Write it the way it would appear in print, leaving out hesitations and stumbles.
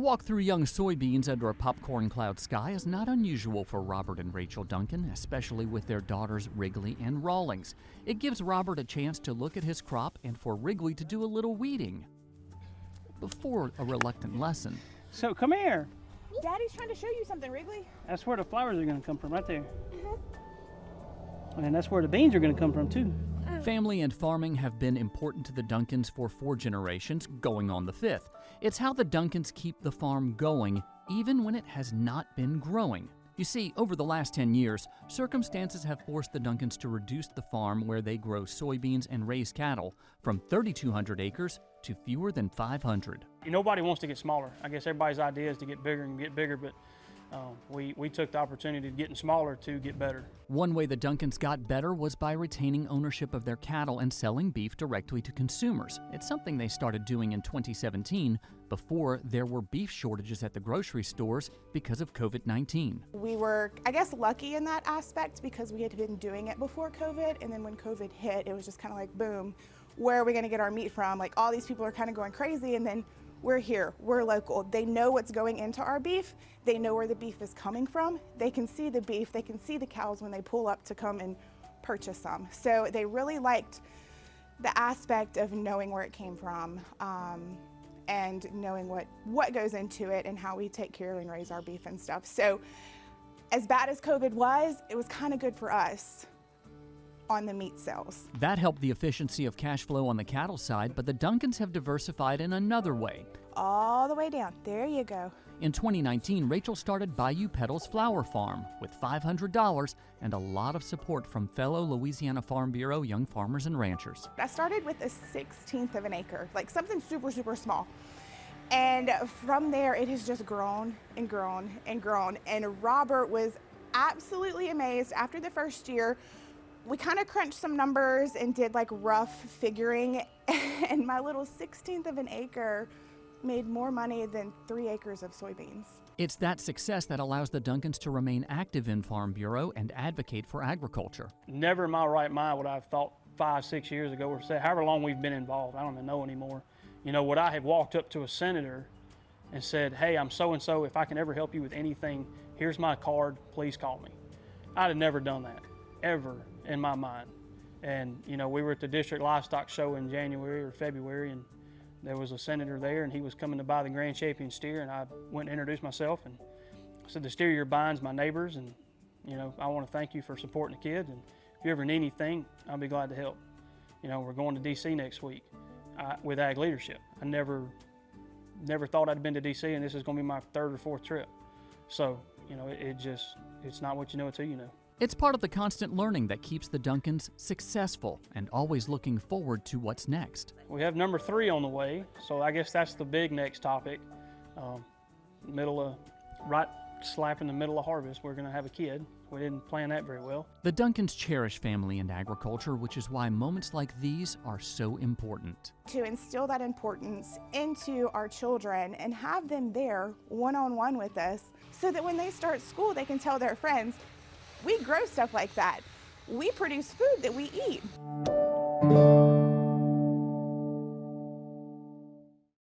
walk through young soybeans under a popcorn cloud sky is not unusual for Robert and Rachel Duncan, especially with their daughters Wrigley and Rawlings. It gives Robert a chance to look at his crop and for Wrigley to do a little weeding before a reluctant lesson. So come here. Daddy's trying to show you something, Wrigley. That's where the flowers are going to come from, right there. And that's where the beans are going to come from, too. Family and farming have been important to the Duncans for 4 generations, going on the 5th. It's how the Duncans keep the farm going, even when it has not been growing. You see, over the last 10 years, circumstances have forced the Duncans to reduce the farm where they grow soybeans and raise cattle from 3,200 acres to fewer than 500. Nobody wants to get smaller. I guess everybody's idea is to get bigger and get bigger, but we took the opportunity of getting smaller to get better. One way the Duncans got better was by retaining ownership of their cattle and selling beef directly to consumers. It's something they started doing in 2017, before there were beef shortages at the grocery stores because of COVID-19. We were, I guess, lucky in that aspect because we had been doing it before COVID, and then when COVID hit, it was just kind of like, boom, where are we going to get our meat from? Like, all these people are kind of going crazy, and then we're here, we're local. They know what's going into our beef. They know where the beef is coming from. They can see the beef, they can see the cows when they pull up to come and purchase some. So they really liked the aspect of knowing where it came from and knowing what goes into it and how we take care and raise our beef and stuff. So as bad as COVID was, it was kind of good for us on the meat sales. That helped the efficiency of cash flow on the cattle side, but the Duncans have diversified in another way. All the way down. There you go. In 2019, Rachel started Bayou Petals Flower Farm with $500 and a lot of support from fellow Louisiana Farm Bureau young farmers and ranchers. I started with a 1/16 of an acre, like something super, super small. And from there, it has just grown and grown and grown. And Robert was absolutely amazed after the first year. We kind of crunched some numbers and did like rough figuring, and my little 1/16 of an acre made more money than 3 acres of soybeans. It's that success that allows the Duncans to remain active in Farm Bureau and advocate for agriculture. Never in my right mind would I have thought 5-6 years ago, or say however long we've been involved, I don't even know anymore. Would I have walked up to a senator and said, hey, I'm so-and-so, if I can ever help you with anything, here's my card, please call me. I'd have never done that, ever in my mind. And we were at the district livestock show in January or February, and there was a senator there, and he was coming to buy the Grand Champion steer, and I went and introduced myself and said, the steer you're buying's my neighbors, and I want to thank you for supporting the kids, and if you ever need anything, I'll be glad to help. We're going to DC next week with ag leadership. I never thought I'd been to DC, and this is going to be my 3rd or 4th trip. So it's not what you know until you know. It's part of the constant learning that keeps the Duncans successful and always looking forward to what's next. We have number 3 on the way, so I guess that's the big next topic. Right slap in the middle of harvest, we're going to have a kid. We didn't plan that very well. The Duncans cherish family and agriculture, which is why moments like these are so important. To instill that importance into our children and have them there one-on-one with us so that when they start school, they can tell their friends, we grow stuff like that. We produce food that we eat.